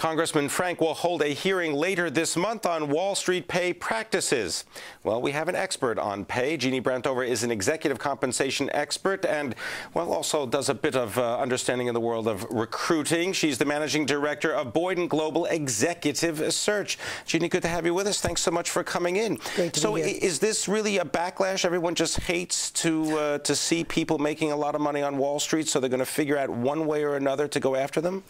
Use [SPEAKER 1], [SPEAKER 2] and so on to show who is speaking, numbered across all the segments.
[SPEAKER 1] Congressman Frank will hold a hearing later this month on Wall Street pay practices. Well, we have an expert on pay. Jeanne Branthover is an executive compensation expert and, well, also does a bit of understanding in the world of recruiting. She's the managing director of Boyden Global Executive Search. Jeanne, good to have you with us. Thanks so much for coming in.
[SPEAKER 2] Great to be here.
[SPEAKER 1] Is this really a backlash? Everyone just hates to see people making a lot of money on Wall Street, so they're going to figure out one way or another to go after them?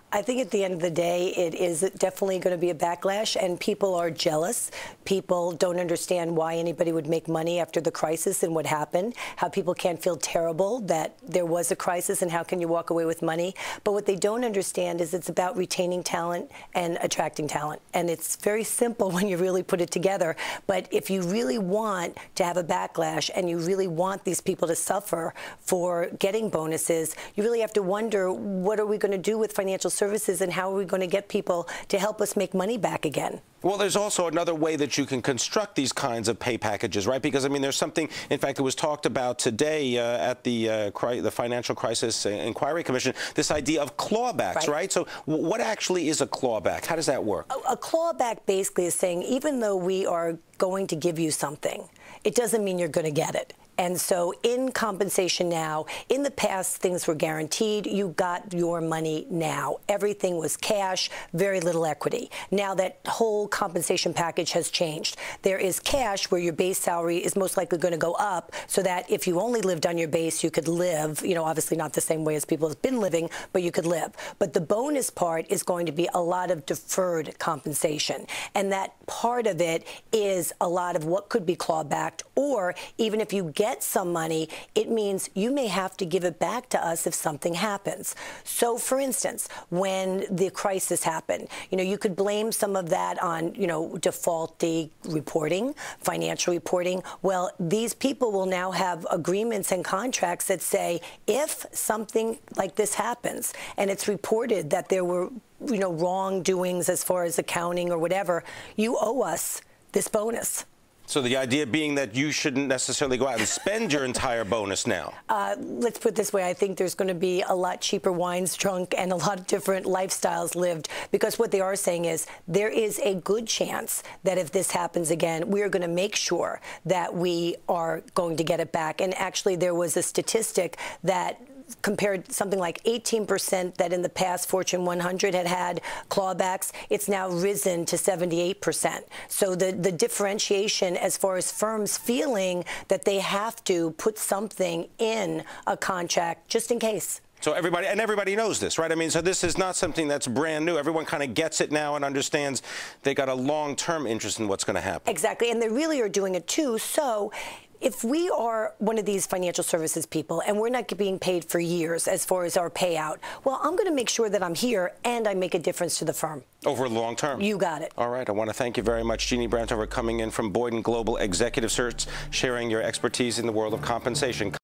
[SPEAKER 2] I think at the end of the day, it is definitely going to be a backlash, and people are jealous. People don't understand why anybody would make money after the crisis and what happened, how people can't feel terrible that there was a crisis and how can you walk away with money. But what they don't understand is it's about retaining talent and attracting talent. And it's very simple when you really put it together. But if you really want to have a backlash and you really want these people to suffer for getting bonuses, you really have to wonder, what are we going to do with financial services and how are we going to get people to help us make money back again?
[SPEAKER 1] Well, there's also another way that you can construct these kinds of pay packages, right? Because, I mean, there's something, in fact, it was talked about today at the Financial Crisis Inquiry Commission, this idea of clawbacks, right? So what actually is a clawback? How does that work?
[SPEAKER 2] A clawback basically is saying, even though we are going to give you something, it doesn't mean you're going to get it. And so in compensation now, in the past, things were guaranteed. You got your money now. Everything was cash, very little equity. Now that whole compensation package has changed. There is cash where your base salary is most likely going to go up so that if you only lived on your base, you could live, you know, obviously not the same way as people have been living, but you could live. But the bonus part is going to be a lot of deferred compensation. And that part of it is a lot of what could be clawbacked, or even if you get some money, it means you may have to give it back to us if something happens. So, for instance, when the crisis happened, you know, you could blame some of that on, you know, defaulty reporting, financial reporting. Well, these people will now have agreements and contracts that say, if something like this happens and it's reported that there were, you know, wrongdoings as far as accounting or whatever, you owe us this bonus.
[SPEAKER 1] So the idea being that you shouldn't necessarily go out and spend your entire bonus now.
[SPEAKER 2] Let's put it this way. I think there's going to be a lot cheaper wines drunk and a lot of different lifestyles lived, because what they are saying is there is a good chance that if this happens again, we are going to make sure that we are going to get it back. And actually, there was a statistic that compared something like 18% that in the past Fortune 100 had clawbacks. It's now risen to 78%. So the differentiation as far as firms feeling that they have to put something in a contract just in case.
[SPEAKER 1] So everybody knows this, right? I mean, so this is not something that's brand new. Everyone kind of gets it now and understands they got a long-term interest in what's going to happen.
[SPEAKER 2] Exactly, and they really are doing it too. So if we are one of these financial services people and we're not being paid for years as far as our payout, well, I'm going to make sure that I'm here and I make a difference to the firm.
[SPEAKER 1] Over long term.
[SPEAKER 2] You got it.
[SPEAKER 1] All right. I want to thank you very much, Jeanne Branthover, coming in from Boyden Global Executive Search, sharing your expertise in the world of compensation.